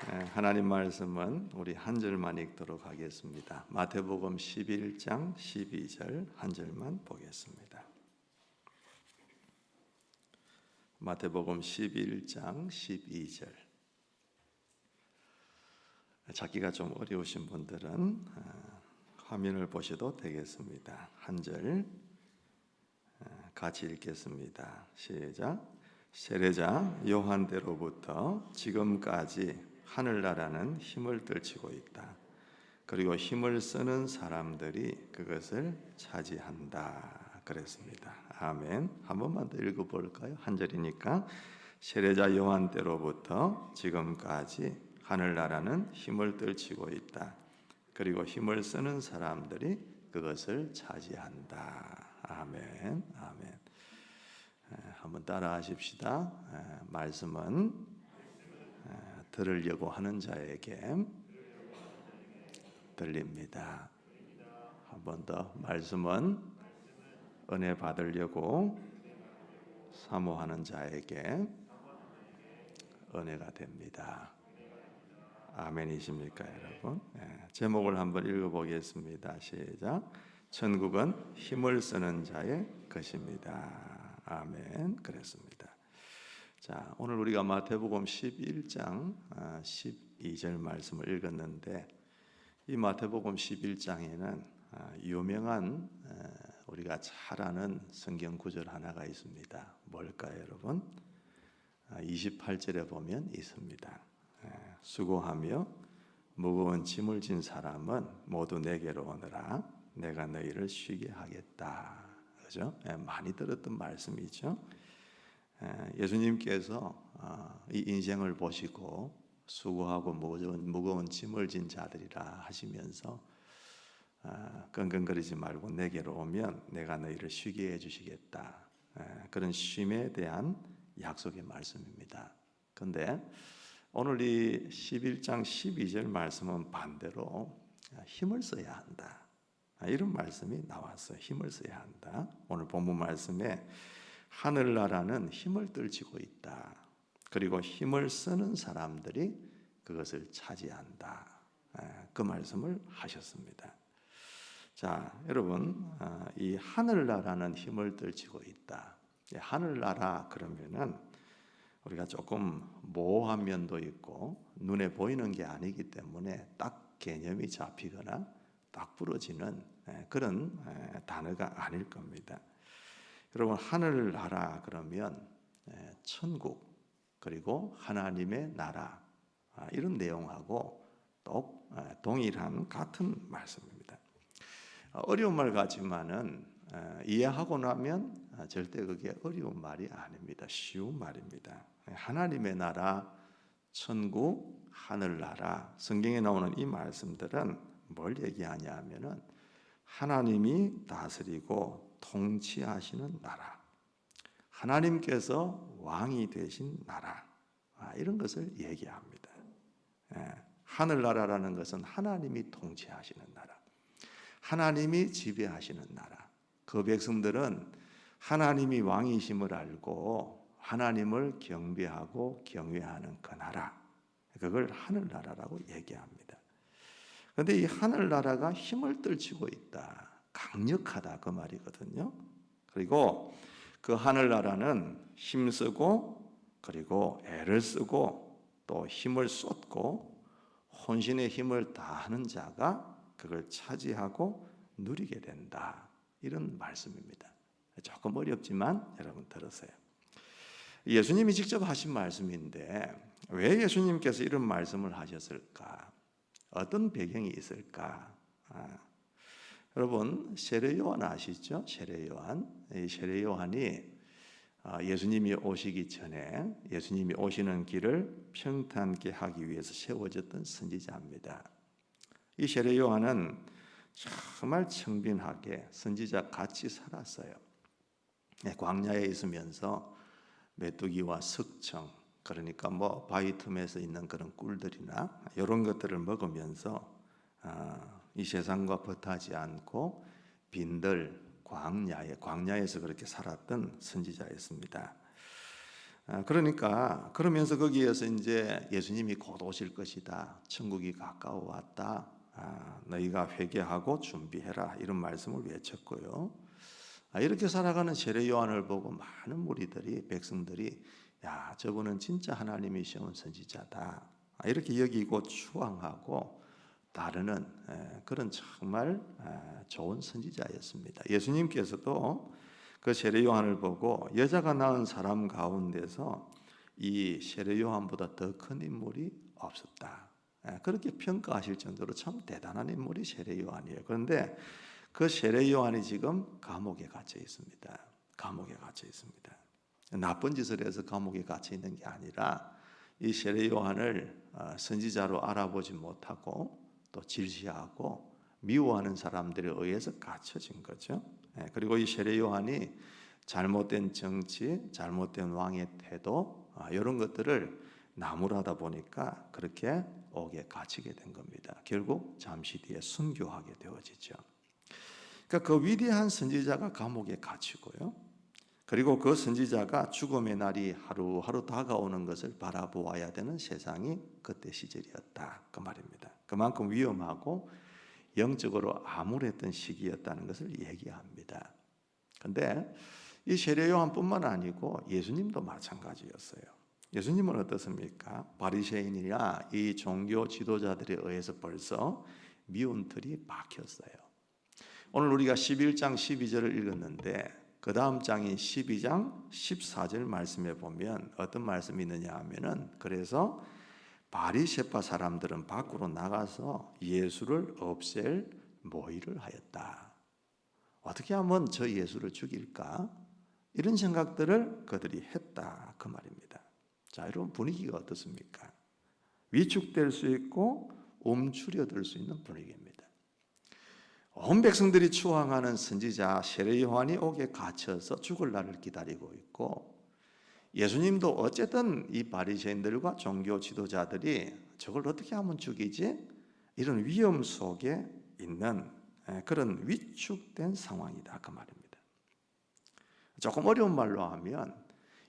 하나님 말씀은 우리 한 절만 읽도록 하겠습니다. 마태복음 11장 12절 한 절만 보겠습니다. 마태복음 11장 12절. 찾기가 좀 어려우신 분들은 화면을 보셔도 되겠습니다. 한 절 같이 읽겠습니다. 시작. 세례자 요한때로부터 지금까지 하늘나라는 힘을 떨치고 있다. 그리고 힘을 쓰는 사람들이 그것을 차지한다. 그랬습니다. 아멘. 한 번만 더 읽어볼까요? 한 절이니까. 세례자 요한 때로부터 지금까지 하늘나라는 힘을 떨치고 있다. 그리고 힘을 쓰는 사람들이 그것을 차지한다. 아멘. 아멘. 한번 따라 하십시다. 말씀은 들으려고 하는 자에게 들립니다. 한 번 더. 말씀은 은혜 받으려고 사모하는 자에게 은혜가 됩니다. 아멘이십니까, 여러분? 제목을 한번 읽어보겠습니다. 시작. 천국은 힘을 쓰는 자의 것입니다. 아멘. 그랬습니다. 자, 오늘 우리가 마태복음 11장 12절 말씀을 읽었는데, 이 마태복음 11장에는 유명한 우리가 잘 아는 성경 구절 하나가 있습니다. 뭘까요, 여러분? 28절에 보면 있습니다. 수고하며 무거운 짐을 진 사람은 모두 내게로 오너라. 내가 너희를 쉬게 하겠다. 그죠? 많이 들었던 말씀이죠. 예수님께서 이 인생을 보시고 수고하고 무거운 짐을 진 자들이라 하시면서 끙끙거리지 말고 내게로 오면 내가 너희를 쉬게 해주시겠다. 그런 쉼에 대한 약속의 말씀입니다. 그런데 오늘 이 11장 12절 말씀은 반대로 힘을 써야 한다. 이런 말씀이 나왔어요. 힘을 써야 한다. 오늘 본문 말씀에 하늘나라는 힘을 떨치고 있다. 그리고 힘을 쓰는 사람들이 그것을 차지한다. 그 말씀을 하셨습니다. 자, 여러분, 이 하늘나라는 힘을 떨치고 있다. 하늘나라 그러면은 우리가 조금 모호한 면도 있고 눈에 보이는 게 아니기 때문에 딱 개념이 잡히거나 딱 부러지는 그런 단어가 아닐 겁니다. 여러분, 하늘나라 그러면 천국 그리고 하나님의 나라 이런 내용하고 또 동일한 같은 말씀입니다. 어려운 말 같지만은 이해하고 나면 절대 그게 어려운 말이 아닙니다. 쉬운 말입니다. 하나님의 나라, 천국, 하늘나라 성경에 나오는 이 말씀들은 뭘 얘기하냐 하면은 하나님이 다스리고 통치하시는 나라, 하나님께서 왕이 되신 나라, 이런 것을 얘기합니다. 하늘나라라는 것은 하나님이 통치하시는 나라, 하나님이 지배하시는 나라. 그 백성들은 하나님이 왕이심을 알고 하나님을 경배하고 경외하는 그 나라, 그걸 하늘나라라고 얘기합니다. 그런데 이 하늘나라가 힘을 떨치고 있다, 강력하다, 그 말이거든요. 그리고 그 하늘나라는 힘쓰고 그리고 애를 쓰고 또 힘을 쏟고 혼신의 힘을 다하는 자가 그걸 차지하고 누리게 된다, 이런 말씀입니다. 조금 어렵지만 여러분 들으세요. 예수님이 직접 하신 말씀인데 왜 예수님께서 이런 말씀을 하셨을까? 어떤 배경이 있을까? 여러분, 세례요한 아시죠? 세례요한. 이 세례요한이 예수님이 오시기 전에 예수님이 오시는 길을 평탄케 하기 위해서 세워졌던 선지자입니다. 이 세례요한은 정말 청빈하게 선지자 같이 살았어요. 광야에 있으면서 메뚜기와 석청, 그러니까 바위 틈에서 있는 그런 꿀들이나 이런 것들을 먹으면서 이 세상과 벗하지 않고 빈들 광야에서 그렇게 살았던 선지자였습니다. 그러니까 그러면서 거기에서 이제 예수님이 곧 오실 것이다. 천국이 가까워 왔다. 너희가 회개하고 준비해라. 이런 말씀을 외쳤고요. 이렇게 살아가는 세례 요한을 보고 많은 무리들이 백성들이 야, 저분은 진짜 하나님이 세운 선지자다. 이렇게 여기고 추앙하고 따르는 그런 정말 좋은 선지자였습니다. 예수님께서도 그 세례 요한을 보고 여자가 낳은 사람 가운데서 이 세례 요한보다 더 큰 인물이 없었다. 그렇게 평가하실 정도로 참 대단한 인물이 세례 요한이에요. 그런데 그 세례 요한이 지금 감옥에 갇혀 있습니다. 감옥에 갇혀 있습니다. 나쁜 짓을 해서 감옥에 갇혀 있는 게 아니라 이 세례 요한을 선지자로 알아보지 못하고 또 질시하고 미워하는 사람들에 의해서 갇혀진 거죠. 그리고 이 세례 요한이 잘못된 정치, 잘못된 왕의 태도 이런 것들을 나무라다 보니까 그렇게 옥에 갇히게 된 겁니다. 결국 잠시 뒤에 순교하게 되어지죠. 그러니까 그 위대한 선지자가 감옥에 갇히고요. 그리고 그 선지자가 죽음의 날이 하루하루 다가오는 것을 바라보아야 되는 세상이 그때 시절이었다. 그 말입니다. 그만큼 위험하고 영적으로 암울했던 시기였다는 것을 얘기합니다. 그런데 이 세례 요한뿐만 아니고 예수님도 마찬가지였어요. 예수님은 어떻습니까? 바리새인이나 이 종교 지도자들에 의해서 벌써 미운 틀이 박혔어요. 오늘 우리가 11장 12절을 읽었는데 그 다음 장인 12장 14절 말씀에 보면 어떤 말씀이 있느냐 하면은 그래서 바리새파 사람들은 밖으로 나가서 예수를 없앨 모의를 하였다. 어떻게 하면 저 예수를 죽일까? 이런 생각들을 그들이 했다. 그 말입니다. 자, 여러분 분위기가 어떻습니까? 위축될 수 있고 움츠려들 수 있는 분위기입니다. 온 백성들이 추앙하는 선지자 세례 요한이 옥에 갇혀서 죽을 날을 기다리고 있고 예수님도 어쨌든 이 바리새인들과 종교 지도자들이 저걸 어떻게 하면 죽이지? 이런 위험 속에 있는 그런 위축된 상황이다 그 말입니다. 조금 어려운 말로 하면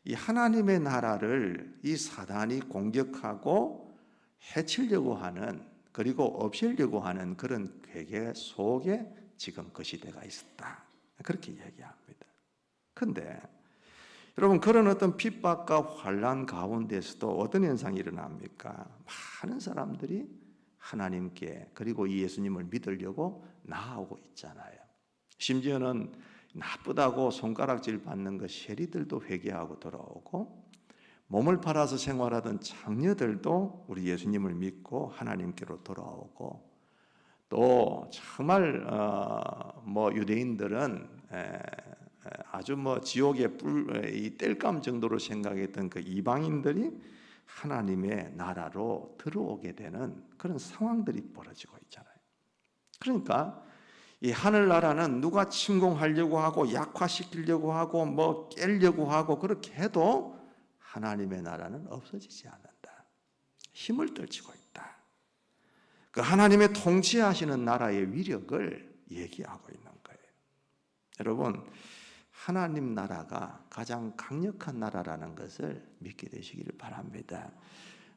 이 하나님의 나라를 이 사단이 공격하고 해치려고 하는 그리고 없애려고 하는 그런 괴계 속에 지금 그 시대가 있었다. 그렇게 얘기합니다. 그런데 여러분 그런 어떤 핍박과 환난 가운데서도 어떤 현상이 일어납니까? 많은 사람들이 하나님께 그리고 이 예수님을 믿으려고 나아오고 있잖아요. 심지어는 나쁘다고 손가락질 받는 그 세리들도 회개하고 돌아오고 몸을 팔아서 생활하던 장녀들도 우리 예수님을 믿고 하나님께로 돌아오고 또 정말 유대인들은 아주 지옥의 이 땔감 정도로 생각했던 그 이방인들이 하나님의 나라로 들어오게 되는 그런 상황들이 벌어지고 있잖아요. 그러니까 이 하늘나라는 누가 침공하려고 하고 약화시키려고 하고 깨려고 하고 그렇게 해도 하나님의 나라는 없어지지 않는다. 힘을 떨치고 있다. 그 하나님의 통치하시는 나라의 위력을 얘기하고 있는 거예요. 여러분 하나님 나라가 가장 강력한 나라라는 것을 믿게 되시기를 바랍니다.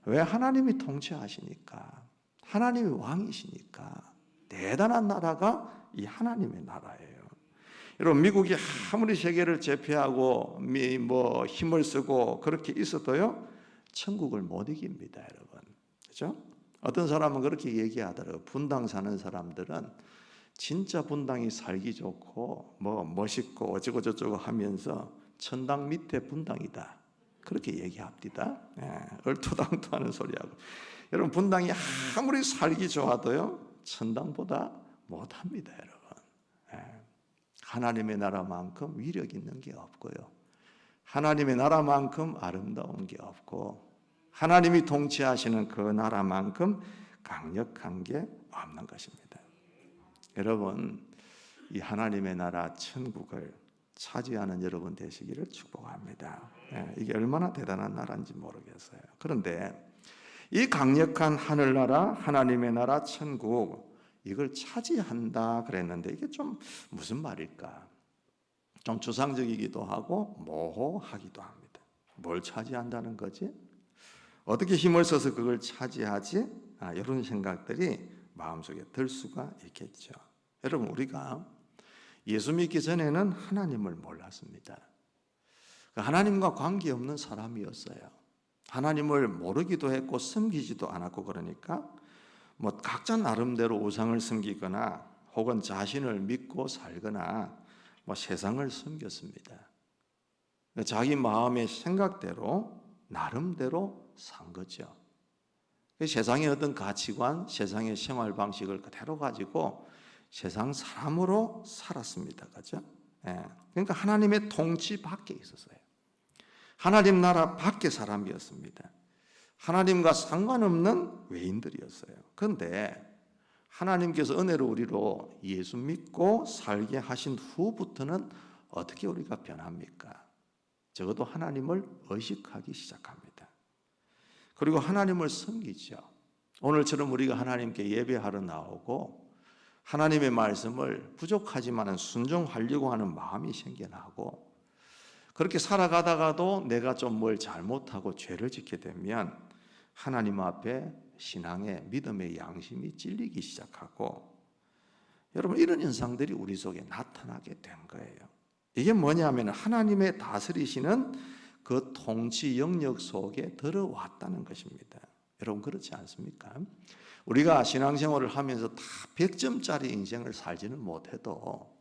왜? 하나님이 통치하시니까 하나님이 왕이시니까 대단한 나라가 이 하나님의 나라예요. 여러분 미국이 아무리 세계를 제패하고 힘을 쓰고 그렇게 있어도요 천국을 못 이깁니다, 여러분. 그렇죠? 어떤 사람은 그렇게 얘기하더라고요. 분당 사는 사람들은 진짜 분당이 살기 좋고 멋있고 어쩌고 저쩌고 하면서 천당 밑에 분당이다. 그렇게 얘기합니다. 얼토당토하는 소리하고. 여러분 분당이 아무리 살기 좋아도요 천당보다 못합니다, 여러분. 하나님의 나라만큼 위력 있는 게 없고요. 하나님의 나라만큼 아름다운 게 없고 하나님이 통치하시는 그 나라만큼 강력한 게 없는 것입니다. 여러분 이 하나님의 나라 천국을 차지하는 여러분 되시기를 축복합니다. 이게 얼마나 대단한 나라인지 모르겠어요. 그런데 이 강력한 하늘나라 하나님의 나라 천국 이걸 차지한다 그랬는데 이게 좀 무슨 말일까? 좀 추상적이기도 하고 모호하기도 합니다. 뭘 차지한다는 거지? 어떻게 힘을 써서 그걸 차지하지? 이런 생각들이 마음속에 들 수가 있겠죠. 여러분, 우리가 예수 믿기 전에는 하나님을 몰랐습니다. 하나님과 관계없는 사람이었어요. 하나님을 모르기도 했고 섬기지도 않았고, 그러니까 뭐 각자 나름대로 우상을 섬기거나 혹은 자신을 믿고 살거나 뭐 세상을 섬겼습니다. 자기 마음의 생각대로 나름대로 산 거죠. 세상의 어떤 가치관, 세상의 생활 방식을 그대로 가지고 세상 사람으로 살았습니다. 그렇죠? 그러니까 하나님의 통치 밖에 있었어요. 하나님 나라 밖의 사람이었습니다. 하나님과 상관없는 외인들이었어요. 그런데 하나님께서 은혜로 우리로 예수 믿고 살게 하신 후부터는 어떻게 우리가 변합니까? 적어도 하나님을 의식하기 시작합니다. 그리고 하나님을 섬기죠. 오늘처럼 우리가 하나님께 예배하러 나오고 하나님의 말씀을 부족하지만 순종하려고 하는 마음이 생겨나고, 그렇게 살아가다가도 내가 좀 뭘 잘못하고 죄를 짓게 되면 하나님 앞에 신앙의 믿음의 양심이 찔리기 시작하고, 여러분, 이런 현상들이 우리 속에 나타나게 된 거예요. 이게 뭐냐면 하나님의 다스리시는 그 통치 영역 속에 들어왔다는 것입니다. 여러분, 그렇지 않습니까? 우리가 신앙생활을 하면서 다 100점짜리 인생을 살지는 못해도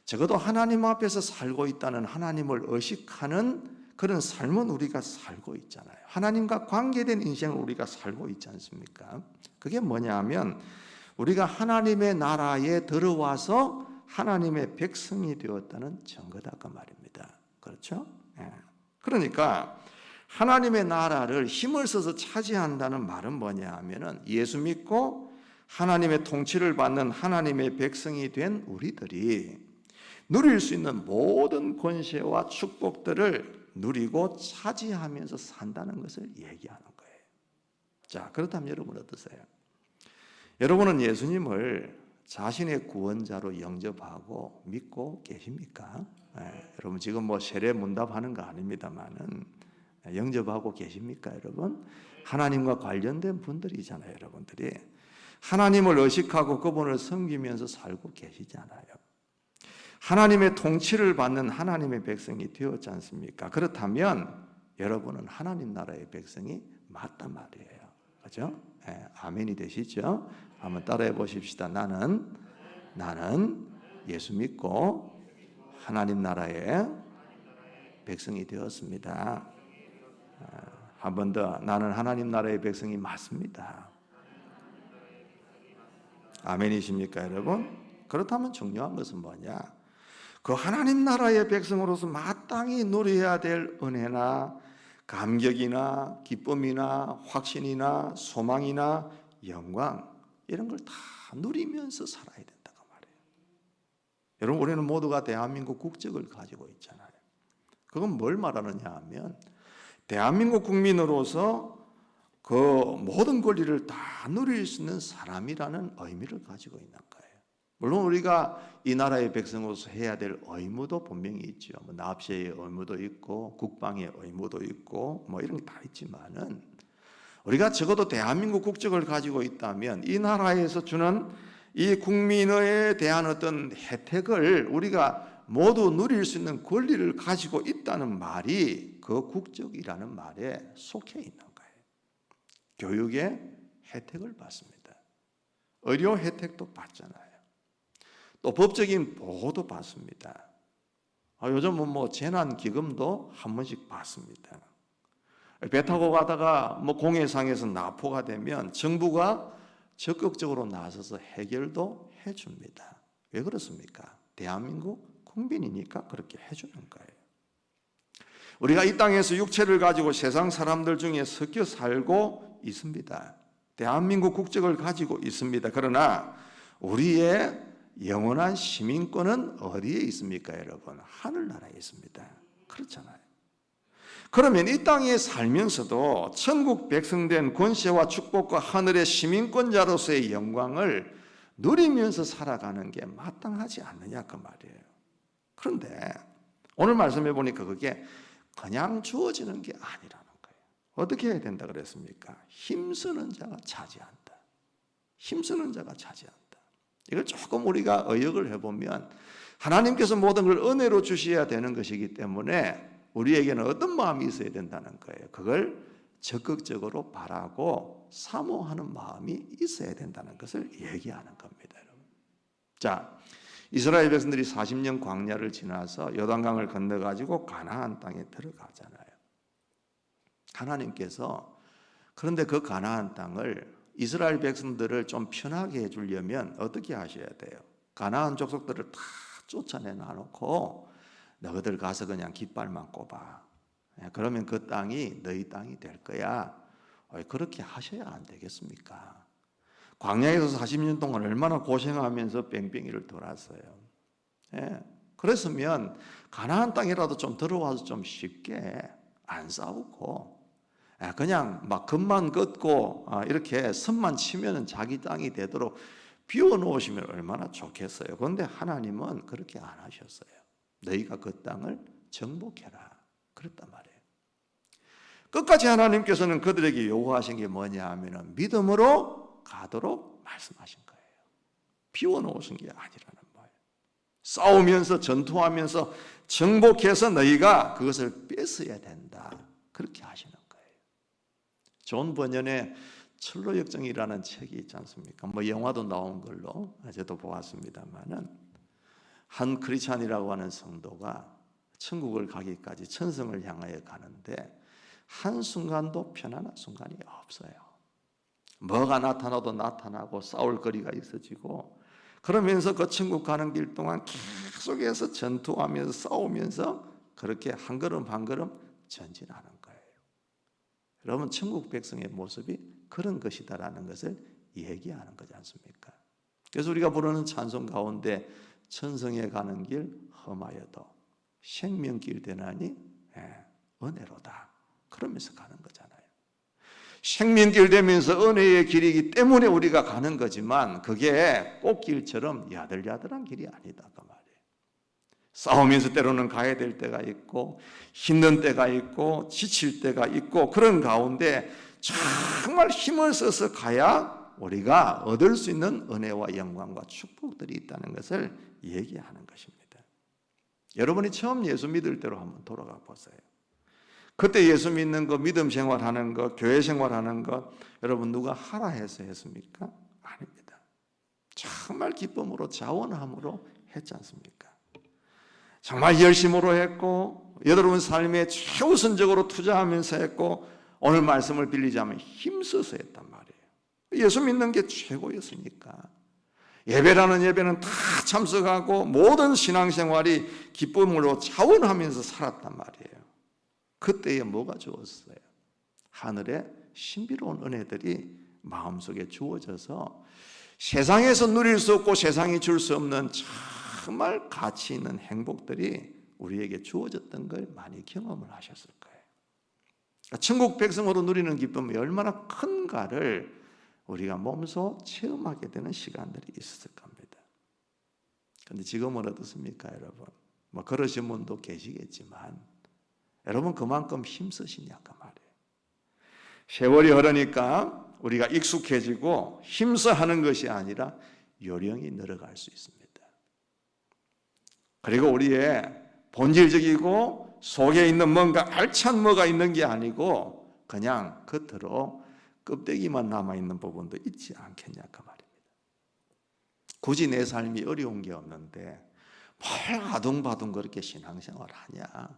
적어도 하나님 앞에서 살고 있다는 하나님을 의식하는 그런 삶은 우리가 살고 있잖아요. 하나님과 관계된 인생을 우리가 살고 있지 않습니까? 그게 뭐냐 하면 우리가 하나님의 나라에 들어와서 하나님의 백성이 되었다는 증거다 그 말입니다. 그렇죠? 그러니까 하나님의 나라를 힘을 써서 차지한다는 말은 뭐냐 하면은 예수 믿고 하나님의 통치를 받는 하나님의 백성이 된 우리들이 누릴 수 있는 모든 권세와 축복들을 누리고 차지하면서 산다는 것을 얘기하는 거예요. 자, 그렇다면 여러분 어떠세요? 여러분은 예수님을 자신의 구원자로 영접하고 믿고 계십니까? 여러분 지금 뭐 세례 문답하는 거 아닙니다만은 영접하고 계십니까, 여러분? 하나님과 관련된 분들이잖아요, 여러분들이. 하나님을 의식하고 그분을 섬기면서 살고 계시잖아요. 하나님의 통치를 받는 하나님의 백성이 되었지 않습니까? 그렇다면 여러분은 하나님 나라의 백성이 맞단 말이에요. 그렇죠? 아멘이 되시죠? 한번 따라해 보십시다. 나는 예수 믿고 하나님 나라의 백성이 되었습니다. 한 번 더, 나는 하나님 나라의 백성이 맞습니다. 아멘이십니까, 여러분? 그렇다면 중요한 것은 뭐냐? 그 하나님 나라의 백성으로서 마땅히 누려야 될 은혜나 감격이나 기쁨이나 확신이나 소망이나 영광, 이런 걸 다 누리면서 살아야 된다고 말해요. 여러분, 우리는 모두가 대한민국 국적을 가지고 있잖아요. 그건 뭘 말하느냐 하면 대한민국 국민으로서 그 모든 권리를 다 누릴 수 있는 사람이라는 의미를 가지고 있는 거예요. 물론 우리가 이 나라의 백성으로서 해야 될 의무도 분명히 있죠. 뭐 납세의 의무도 있고 국방의 의무도 있고 뭐 이런 게 다 있지만은, 우리가 적어도 대한민국 국적을 가지고 있다면 이 나라에서 주는 이 국민에 대한 어떤 혜택을 우리가 모두 누릴 수 있는 권리를 가지고 있다는 말이 그 국적이라는 말에 속해 있는 거예요. 교육의 혜택을 받습니다. 의료 혜택도 받잖아요. 또 법적인 보호도 받습니다. 요즘은 뭐 재난기금도 한 번씩 받습니다. 배 타고 가다가 뭐 공해상에서 납포가 되면 정부가 적극적으로 나서서 해결도 해줍니다. 왜 그렇습니까? 대한민국 국민이니까 그렇게 해주는 거예요. 우리가 이 땅에서 육체를 가지고 세상 사람들 중에 섞여 살고 있습니다. 대한민국 국적을 가지고 있습니다. 그러나 우리의 영원한 시민권은 어디에 있습니까, 여러분? 하늘나라에 있습니다. 그렇잖아요. 그러면 이 땅에 살면서도 천국 백성된 권세와 축복과 하늘의 시민권자로서의 영광을 누리면서 살아가는 게 마땅하지 않느냐 그 말이에요. 그런데 오늘 말씀해 보니까 그게 그냥 주어지는 게 아니라는 거예요. 어떻게 해야 된다 그랬습니까? 힘쓰는 자가 차지한다. 힘쓰는 자가 차지한다. 이걸 조금 우리가 의역을 해보면 하나님께서 모든 걸 은혜로 주셔야 되는 것이기 때문에 우리에게는 어떤 마음이 있어야 된다는 거예요. 그걸 적극적으로 바라고 사모하는 마음이 있어야 된다는 것을 얘기하는 겁니다. 여러분. 자, 이스라엘 백성들이 40년 광야를 지나서 요단강을 건너가지고 가나안 땅에 들어가잖아요. 하나님께서 그런데 그 가나안 땅을 이스라엘 백성들을 좀 편하게 해주려면 어떻게 하셔야 돼요? 가나안 족속들을 다 쫓아내 놔놓고 너희들 가서 그냥 깃발만 꼽아. 그러면 그 땅이 너희 땅이 될 거야. 그렇게 하셔야 안 되겠습니까? 광야에서 40년 동안 얼마나 고생하면서 뺑뺑이를 돌았어요. 그랬으면 가나안 땅이라도 좀 들어와서 좀 쉽게 안 싸우고 그냥 막 금만 긋고 이렇게 선만 치면 자기 땅이 되도록 비워놓으시면 얼마나 좋겠어요. 그런데 하나님은 그렇게 안 하셨어요. 너희가 그 땅을 정복해라 그랬단 말이에요. 끝까지 하나님께서는 그들에게 요구하신 게 뭐냐 하면 믿음으로 가도록 말씀하신 거예요. 비워놓으신 게 아니라는 거예요. 싸우면서 전투하면서 정복해서 너희가 그것을 뺏어야 된다 그렇게 하시는 거예요. 존 버년의 철로역정이라는 책이 있지 않습니까? 뭐 영화도 나온 걸로 저도 보았습니다만은 한 크리스찬이라고 하는 성도가 천국을 가기까지 천성을 향하여 가는데 한순간도 편안한 순간이 없어요. 뭐가 나타나도 나타나고 싸울 거리가 있어지고 그러면서 그 천국 가는 길 동안 계속해서 전투하면서 싸우면서 그렇게 한 걸음 한 걸음 전진하는 거예요. 여러분 천국 백성의 모습이 그런 것이다라는 것을 얘기하는 거지 않습니까? 그래서 우리가 부르는 찬송 가운데 천성에 가는 길 험하여도 생명길 되나니 은혜로다 그러면서 가는 거잖아요. 생명길 되면서 은혜의 길이기 때문에 우리가 가는 거지만 그게 꽃길처럼 야들야들한 길이 아니다 그 말이에요. 싸우면서 때로는 가야 될 때가 있고 힘든 때가 있고 지칠 때가 있고 그런 가운데 정말 힘을 써서 가야 우리가 얻을 수 있는 은혜와 영광과 축복들이 있다는 것을 얘기하는 것입니다. 여러분이 처음 예수 믿을 때로 한번 돌아가 보세요. 그때 예수 믿는 거, 믿음 생활하는 거, 교회 생활하는 거 여러분 누가 하라 해서 했습니까? 아닙니다. 정말 기쁨으로 자원함으로 했지 않습니까? 정말 열심으로 했고 여러분 삶에 최우선적으로 투자하면서 했고 오늘 말씀을 빌리자면 힘써서 했단 말이에요. 예수 믿는 게 최고였으니까 예배라는 예배는 다 참석하고 모든 신앙생활이 기쁨으로 자원하면서 살았단 말이에요. 그때에 뭐가 주었어요? 하늘의 신비로운 은혜들이 마음속에 주어져서 세상에서 누릴 수 없고 세상이 줄 수 없는 정말 가치 있는 행복들이 우리에게 주어졌던 걸 많이 경험을 하셨을 거예요. 천국 백성으로 누리는 기쁨이 얼마나 큰가를 우리가 몸소 체험하게 되는 시간들이 있었을 겁니다. 그런데 지금은 어떻습니까 여러분? 뭐 그러신 분도 계시겠지만 여러분 그만큼 힘쓰시냐 그 말이에요. 세월이 흐르니까 우리가 익숙해지고 힘써 하는 것이 아니라 요령이 늘어갈 수 있습니다. 그리고 우리의 본질적이고 속에 있는 뭔가 알찬 뭐가 있는 게 아니고 그냥 겉으로 껍데기만 남아있는 부분도 있지 않겠냐 그 말입니다. 굳이 내 삶이 어려운 게 없는데 뭘 아둥바둥 그렇게 신앙생활 하냐?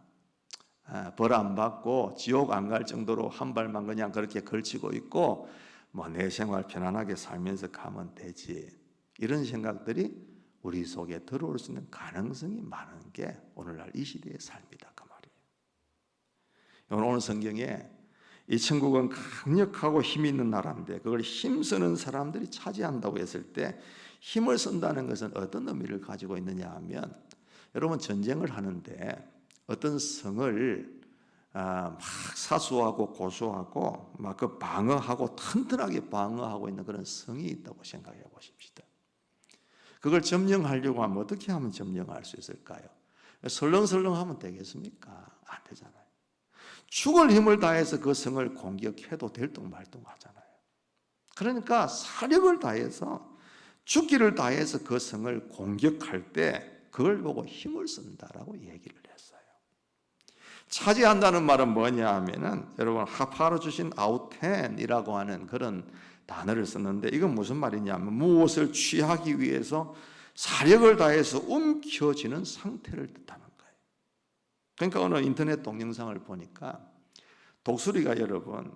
벌 안 받고 지옥 안 갈 정도로 한 발만 그냥 그렇게 걸치고 있고 뭐 내 생활 편안하게 살면서 가면 되지 이런 생각들이 우리 속에 들어올 수 있는 가능성이 많은 게 오늘날 이 시대의 삶이다 그 말이에요. 오늘 성경에 이 천국은 강력하고 힘이 있는 나라인데 그걸 힘쓰는 사람들이 차지한다고 했을 때 힘을 쓴다는 것은 어떤 의미를 가지고 있느냐 하면 여러분 전쟁을 하는데 어떤 성을 막 사수하고 고수하고 막 그 방어하고 튼튼하게 방어하고 있는 그런 성이 있다고 생각해 보십시다. 그걸 점령하려고 하면 어떻게 하면 점령할 수 있을까요? 설렁설렁 하면 되겠습니까? 안 되잖아요. 죽을 힘을 다해서 그 성을 공격해도 될뚱말뚱하잖아요. 그러니까 사력을 다해서 죽기를 다해서 그 성을 공격할 때 그걸 보고 힘을 쓴다라고 얘기를 했어요. 차지한다는 말은 뭐냐 하면은 여러분 하파로 주신 아우텐이라고 하는 그런 단어를 썼는데 이건 무슨 말이냐면 무엇을 취하기 위해서 사력을 다해서 움켜쥐는 상태를 뜻하는 거예요. 그러니까 어느 인터넷 동영상을 보니까 독수리가 여러분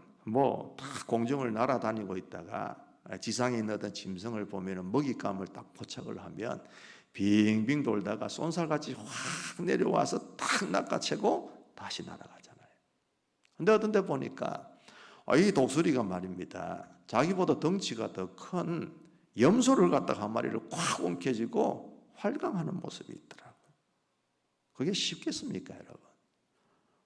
다 공중을 날아다니고 있다가 지상에 있는 어떤 짐승을 보면 먹잇감을 딱 포착을 하면 빙빙 돌다가 쏜살같이 확 내려와서 딱 낚아채고 다시 날아가잖아요. 근데 어떤 데 보니까 이 독수리가 말입니다, 자기보다 덩치가 더 큰 염소를 갖다가 한 마리를 콱 움켜쥐고 활강하는 모습이 있더라고요. 그게 쉽겠습니까 여러분?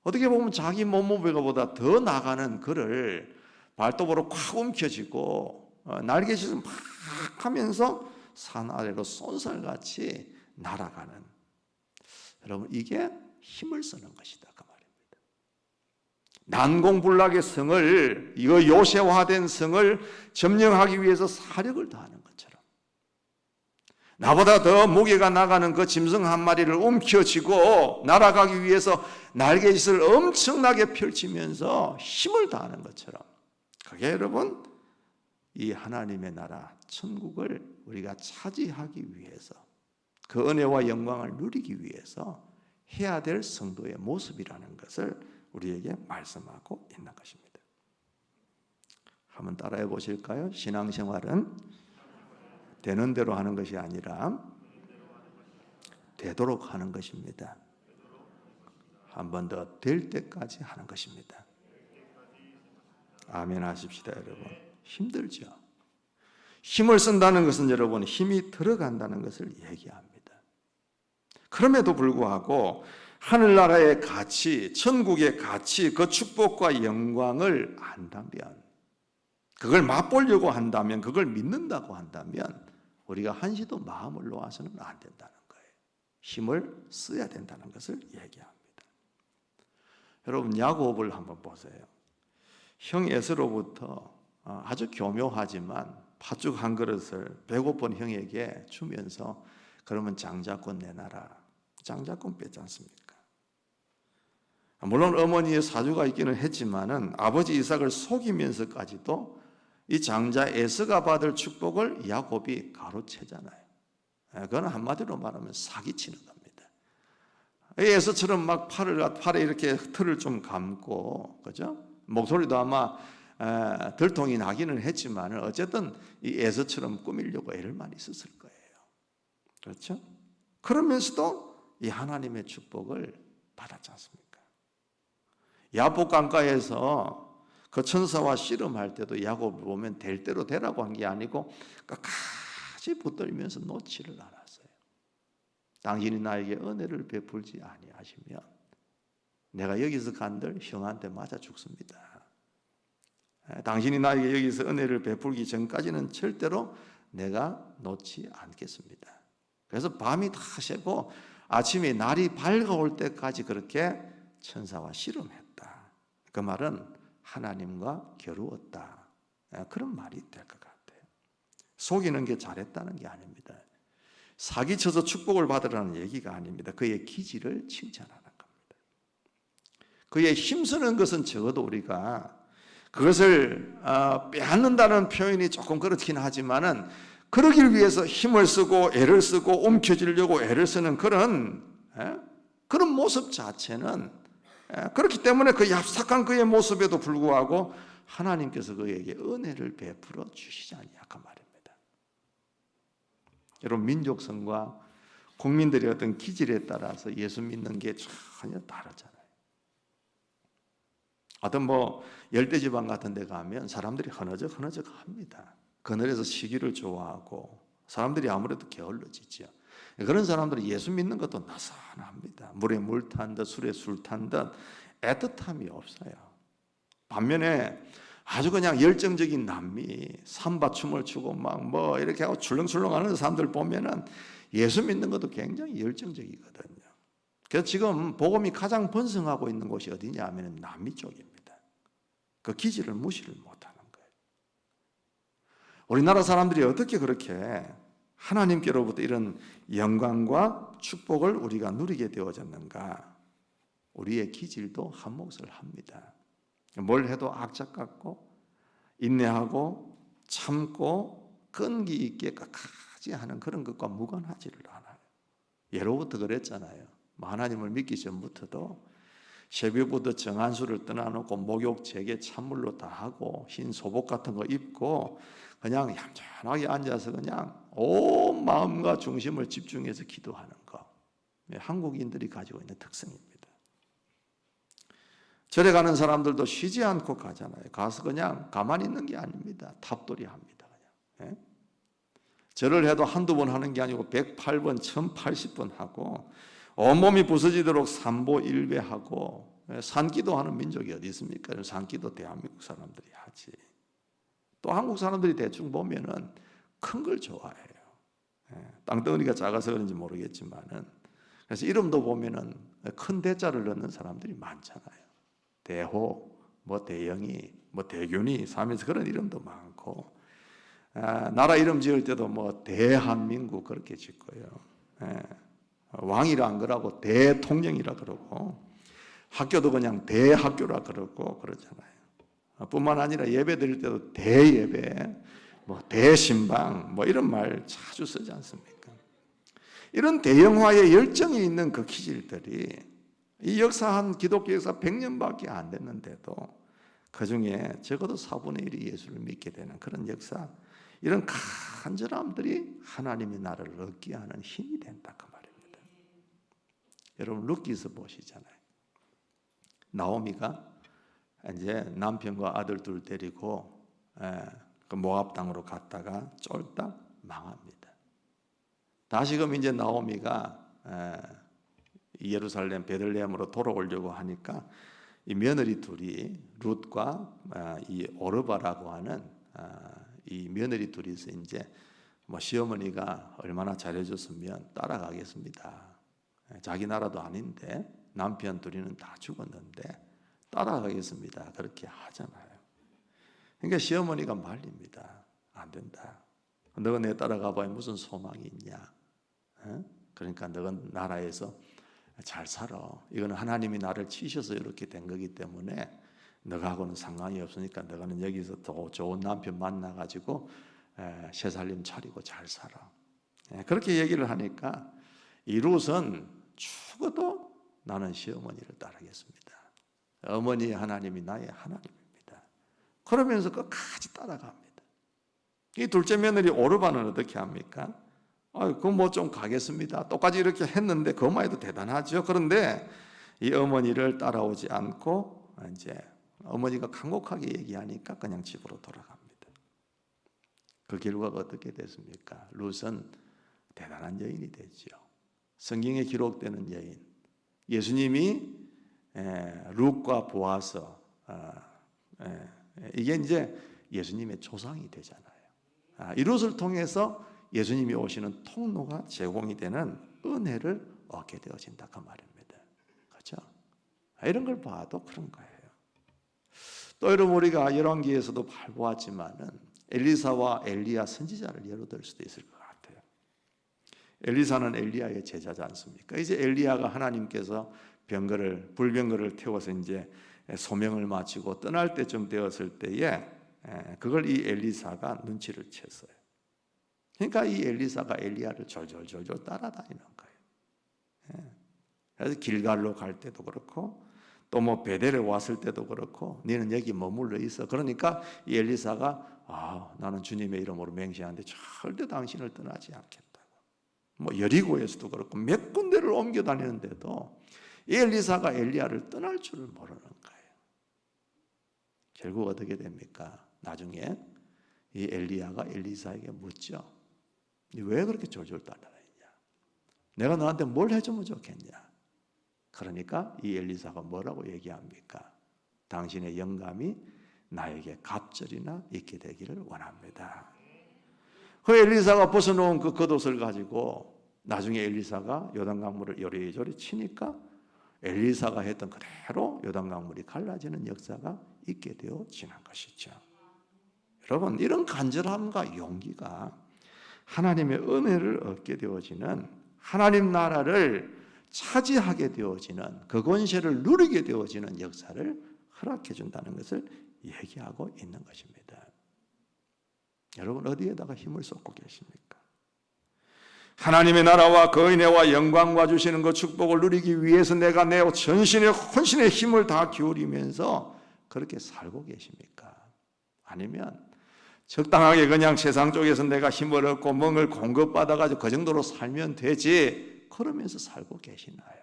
어떻게 보면 자기 몸무게보다 더 나가는 그를 발톱으로 콱 움켜쥐고 날개짓을 막 하면서 산 아래로 쏜살같이 날아가는, 여러분 이게 힘을 쓰는 것이다 그 말입니다. 난공불락의 성을, 이거 요새화된 성을 점령하기 위해서 사력을 다하는 것처럼 나보다 더 무게가 나가는 그 짐승 한 마리를 움켜쥐고 날아가기 위해서 날개짓을 엄청나게 펼치면서 힘을 다하는 것처럼, 그게 여러분 이 하나님의 나라 천국을 우리가 차지하기 위해서, 그 은혜와 영광을 누리기 위해서 해야 될 성도의 모습이라는 것을 우리에게 말씀하고 있는 것입니다. 한번 따라해 보실까요? 신앙생활은 되는 대로 하는 것이 아니라 되도록 하는 것입니다. 한 번 더 될 때까지 하는 것입니다. 아멘 하십시다 여러분. 힘들죠. 힘을 쓴다는 것은 여러분 힘이 들어간다는 것을 얘기합니다. 그럼에도 불구하고 하늘나라의 가치, 천국의 가치, 그 축복과 영광을 안다면, 그걸 맛보려고 한다면, 그걸 믿는다고 한다면 우리가 한시도 마음을 놓아서는 안 된다는 거예요. 힘을 써야 된다는 것을 얘기합니다. 여러분 야곱을 한번 보세요. 형 에서로부터 아주 교묘하지만 팥죽 한 그릇을 배고픈 형에게 주면서 그러면 장자권 내놔라, 장자권 뺐지 않습니까? 물론 어머니의 사주가 있기는 했지만은 아버지 이삭을 속이면서까지도 이 장자 에서가 받을 축복을 야곱이 가로채잖아요. 그건 한마디로 말하면 사기치는 겁니다. 에서처럼 막 팔에 이렇게 틀을 좀 감고, 그죠? 목소리도 아마 들통이 나기는 했지만 어쨌든 이 에서처럼 꾸미려고 애를 많이 썼을 거예요. 그렇죠? 그러면서도 이 하나님의 축복을 받았지 않습니까? 야복 강가에서 그 천사와 씨름할 때도 야곱을 보면 될 대로 되라고 한 게 아니고 끝까지 붙들면서 놓지를 않았어요. 당신이 나에게 은혜를 베풀지 아니하시면 내가 여기서 간들 형한테 맞아 죽습니다. 당신이 나에게 여기서 은혜를 베풀기 전까지는 절대로 내가 놓지 않겠습니다. 그래서 밤이 다 새고 아침에 날이 밝아올 때까지 그렇게 천사와 씨름했다. 그 말은 하나님과 겨루었다. 그런 말이 될 것 같아요. 속이는 게 잘했다는 게 아닙니다. 사기쳐서 축복을 받으라는 얘기가 아닙니다. 그의 기질을 칭찬하는 겁니다. 그의 힘쓰는 것은 적어도 우리가 그것을 빼앗는다는 표현이 조금 그렇긴 하지만은 그러기 위해서 힘을 쓰고 애를 쓰고 움켜쥐려고 애를 쓰는 그런 모습 자체는, 그렇기 때문에 그 얍삭한 그의 모습에도 불구하고 하나님께서 그에게 은혜를 베풀어 주시지 아니하까 말입니다. 여러분 민족성과 국민들의 어떤 기질에 따라서 예수 믿는 게 전혀 다르잖아요. 어떤 열대지방 같은 데 가면 사람들이 흐느적 합니다. 그늘에서 쉬기를 좋아하고 사람들이 아무래도 게을러지죠. 그런 사람들은 예수 믿는 것도 나선합니다. 물에 물 탄 듯 술에 술 탄 듯 애틋함이 없어요. 반면에 아주 그냥 열정적인 남미 삼바춤을 추고 막 이렇게 하고 출렁출렁하는 사람들 보면은 예수 믿는 것도 굉장히 열정적이거든요. 그래서 지금 복음이 가장 번성하고 있는 곳이 어디냐 하면 남미 쪽입니다. 그 기질을 무시를 못하는 거예요. 우리나라 사람들이 어떻게 그렇게 하나님께로부터 이런 영광과 축복을 우리가 누리게 되어졌는가? 우리의 기질도 한 몫을 합니다. 뭘 해도 악착 같고 인내하고 참고 끈기 있게 끝까지 하는 그런 것과 무관하지를 않아요. 예로부터 그랬잖아요. 하나님을 믿기 전부터도 새벽부터 정한수를 떠나놓고 목욕 재개 찬물로 다 하고 흰 소복 같은 거 입고 그냥 얌전하게 앉아서 그냥 온 마음과 중심을 집중해서 기도하는 거. 한국인들이 가지고 있는 특성입니다. 절에 가는 사람들도 쉬지 않고 가잖아요. 가서 그냥 가만히 있는 게 아닙니다. 탑돌이 합니다. 그냥. 절을 해도 한두 번 하는 게 아니고 108번, 1080번 하고 온몸이 부서지도록 삼보 일배하고 산기도 하는 민족이 어디 있습니까? 산기도 대한민국 사람들이 하지. 또 한국 사람들이 대충 보면은 큰 걸 좋아해요. 땅덩어리가 작아서 그런지 모르겠지만은 그래서 이름도 보면은 큰 대자를 넣는 사람들이 많잖아요. 대호, 뭐 대영이, 뭐 대균이, 사면서 그런 이름도 많고 나라 이름 지을 때도 뭐 대한민국 그렇게 짓고요. 왕이라 안 그러고 대통령이라 그러고 학교도 그냥 대학교라 그러고 그러잖아요. 뿐만 아니라 예배 드릴 때도 대예배, 뭐 대신방 뭐 이런 말 자주 쓰지 않습니까? 이런 대형화의 열정이 있는 그 기질들이 이 역사한 기독교 역사 100년밖에 안 됐는데도 그 중에 적어도 4분의 1이 예수를 믿게 되는 그런 역사, 이런 간절함들이 하나님이 나를 얻게 하는 힘이 된다 그 말입니다. 여러분 룻기서 보시잖아요. 나오미가 이제 남편과 아들 둘 데리고 그 모압 땅으로 갔다가 쫄딱 망합니다. 다시금 이제 나오미가 예루살렘 베들레헴으로 돌아오려고 하니까 이 며느리 둘이 룻과 이 오르바라고 하는 이 며느리 둘이서 이제 뭐 시어머니가 얼마나 잘해줬으면 따라가겠습니다. 자기 나라도 아닌데 남편 둘이는 다 죽었는데 따라가겠습니다. 그렇게 하잖아요. 그러니까 시어머니가 말립니다. 안 된다. 너가 내 따라가봐야 무슨 소망이 있냐? 그러니까 너가 나라에서 잘 살아. 이거는 하나님이 나를 치셔서 이렇게 된 거기 때문에 너하고는 상관이 없으니까 너는 여기서 더 좋은 남편 만나가지고 새살림 차리고 잘 살아. 그렇게 얘기를 하니까 이 룻은 죽어도 나는 시어머니를 따르겠습니다. 어머니의 하나님이 나의 하나님입니다. 그러면서 끝까지 따라갑니다. 이 둘째 며느리 오르바는 어떻게 합니까? 그럼 뭐 좀 가겠습니다. 똑같이 이렇게 했는데 그것만 해도 대단하죠. 그런데 이 어머니를 따라오지 않고 이제 어머니가 간곡하게 얘기하니까 그냥 집으로 돌아갑니다. 그 결과가 어떻게 됐습니까? 룻은 대단한 여인이 됐죠. 성경에 기록되는 여인. 예수님이 룻과 보아서 이게 이제 예수님의 조상이 되잖아요. 이 룻을 통해서 예수님이 오시는 통로가 제공이 되는 은혜를 얻게 되어진다 그 말입니다. 그렇죠? 이런 걸 봐도 그런 거예요. 또 여러분 우리가 열왕기에서도 보았지만은 엘리사와 엘리야 선지자를 예로 들 수도 있을 것 같아요. 엘리사는 엘리야의 제자지 않습니까? 이제 엘리야가 하나님께서 불병거를 태워서 이제 소명을 마치고 떠날 때쯤 되었을 때에 그걸 이 엘리사가 눈치를 챘어요. 그러니까 이 엘리사가 엘리야를 졸졸 따라다니는 거예요. 그래서 길갈로 갈 때도 그렇고 또 뭐 베델에 왔을 때도 그렇고 너는 여기 머물러 있어. 그러니까 이 엘리사가 나는 주님의 이름으로 맹세하는데 절대 당신을 떠나지 않겠다고. 뭐 여리고에서도 그렇고 몇 군데를 옮겨 다니는데도 이 엘리사가 엘리야를 떠날 줄을 모르는 거예요. 결국 어떻게 됩니까? 나중에 이 엘리야가 엘리사에게 묻죠. 왜 그렇게 졸졸 따라다니냐? 내가 너한테 뭘 해주면 좋겠냐? 그러니까 이 엘리사가 뭐라고 얘기합니까? 당신의 영감이 나에게 갑절이나 있게 되기를 원합니다. 그 엘리사가 벗어놓은 그 겉옷을 가지고 나중에 엘리사가 요단강물을 요리조리 치니까 엘리사가 했던 그대로 요단강물이 갈라지는 역사가 있게 되어지는 것이죠. 여러분, 이런 간절함과 용기가 하나님의 은혜를 얻게 되어지는, 하나님 나라를 차지하게 되어지는, 그 권세를 누리게 되어지는 역사를 허락해 준다는 것을 얘기하고 있는 것입니다. 여러분, 어디에다가 힘을 쏟고 계십니까? 하나님의 나라와 그 은혜와 영광과 주시는 그 축복을 누리기 위해서 내가 내 전신의 혼신의 힘을 다 기울이면서 그렇게 살고 계십니까? 아니면 적당하게 그냥 세상 쪽에서 내가 힘을 얻고 뭔가를 공급받아가지고 그 정도로 살면 되지, 그러면서 살고 계시나요?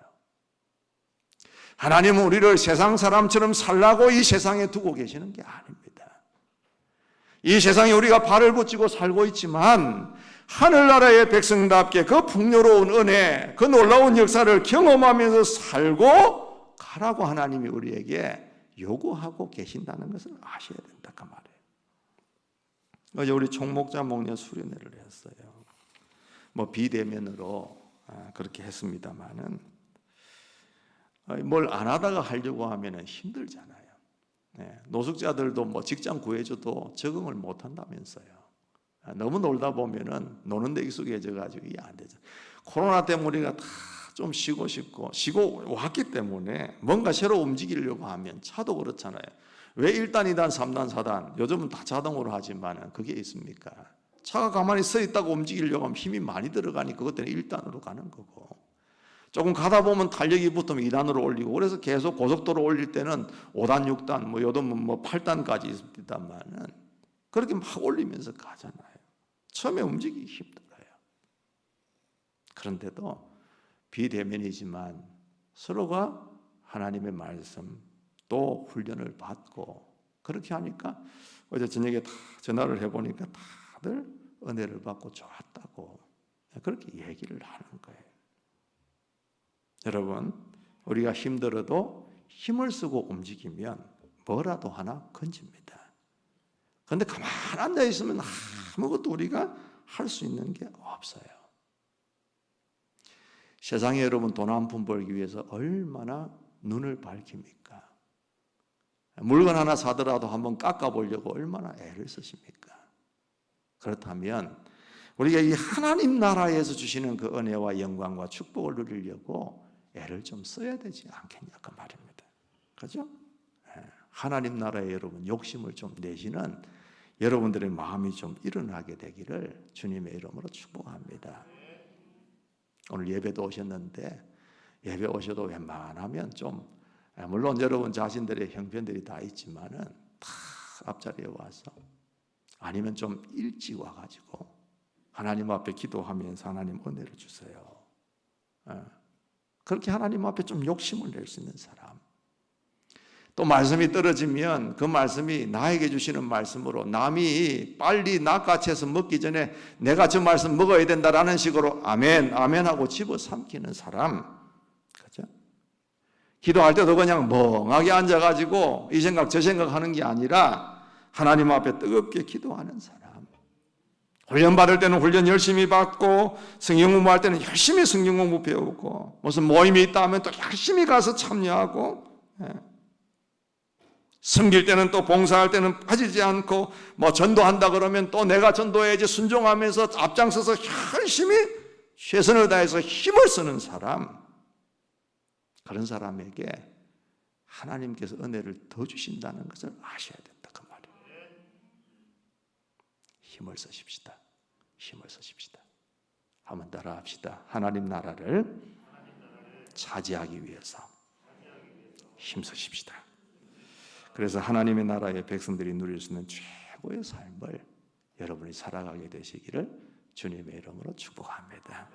하나님은 우리를 세상 사람처럼 살라고 이 세상에 두고 계시는 게 아닙니다. 이 세상에 우리가 발을 붙이고 살고 있지만 하늘나라의 백성답게 그 풍요로운 은혜, 그 놀라운 역사를 경험하면서 살고 가라고 하나님이 우리에게 요구하고 계신다는 것을 아셔야 된다, 그 말이에요. 어제 우리 총목자 목련 수련회를 했어요. 비대면으로 그렇게 했습니다만은 뭘 안 하다가 하려고 하면은 힘들잖아요. 노숙자들도 직장 구해줘도 적응을 못 한다면서요. 너무 놀다 보면은 노는 데 익숙해져 가지고 이게 안 되죠. 코로나 때문에 우리가 다 좀 쉬고 싶고 쉬고 왔기 때문에 뭔가 새로 움직이려고 하면 차도 그렇잖아요. 왜 1단, 2단, 3단, 4단 요즘은 다 자동으로 하지만 그게 있습니까? 차가 가만히 서 있다가 움직이려고 하면 힘이 많이 들어가니 그것 때문에 1단으로 가는 거고, 조금 가다 보면 탄력이 붙으면 2단으로 올리고, 그래서 계속 고속도로 올릴 때는 5단, 6단, 요즘은 8단까지 있습니다만은 그렇게 막 올리면서 가잖아요. 처음에 움직이기 힘들어요. 그런데도 비대면이지만 서로가 하나님의 말씀 또 훈련을 받고 그렇게 하니까 어제 저녁에 다 전화를 해보니까 다들 은혜를 받고 좋았다고 그렇게 얘기를 하는 거예요. 여러분, 우리가 힘들어도 힘을 쓰고 움직이면 뭐라도 하나 건집니다. 그런데 가만히 앉아 있으면 아무것도 우리가 할 수 있는 게 없어요. 세상에 여러분 돈 한 푼 벌기 위해서 얼마나 눈을 밝힙니까? 물건 하나 사더라도 한번 깎아보려고 얼마나 애를 쓰십니까? 그렇다면 우리가 이 하나님 나라에서 주시는 그 은혜와 영광과 축복을 누리려고 애를 좀 써야 되지 않겠냐 그 말입니다. 그렇죠? 하나님 나라에 여러분 욕심을 좀 내시는 여러분들의 마음이 좀 일어나게 되기를 주님의 이름으로 축복합니다. 오늘 예배도 오셨는데 예배 오셔도 웬만하면 좀, 물론 여러분 자신들의 형편들이 다 있지만은 다 앞자리에 와서, 아니면 좀 일찍 와가지고 하나님 앞에 기도하면서 하나님 은혜를 주세요. 그렇게 하나님 앞에 좀 욕심을 낼 수 있는 사람, 또 말씀이 떨어지면 그 말씀이 나에게 주시는 말씀으로 남이 빨리 낚아채 해서 먹기 전에 내가 저 말씀 먹어야 된다라는 식으로 아멘, 아멘 하고 집어삼키는 사람, 그죠? 기도할 때도 그냥 멍하게 앉아가지고 이 생각 저 생각 하는 게 아니라 하나님 앞에 뜨겁게 기도하는 사람, 훈련 받을 때는 훈련 열심히 받고, 성경 공부할 때는 열심히 성경 공부 배우고, 무슨 모임이 있다 하면 또 열심히 가서 참여하고, 섬길 때는 또 봉사할 때는 빠지지 않고, 전도한다 그러면 또 내가 전도해야지 순종하면서 앞장서서 열심히 최선을 다해서 힘을 쓰는 사람, 그런 사람에게 하나님께서 은혜를 더 주신다는 것을 아셔야 된다 그 말이에요. 힘을 쓰십시다. 힘을 쓰십시다. 한번 따라 합시다. 하나님 나라를 차지하기 위해서 힘쓰십시다. 그래서 하나님의 나라의 백성들이 누릴 수 있는 최고의 삶을 여러분이 살아가게 되시기를 주님의 이름으로 축복합니다.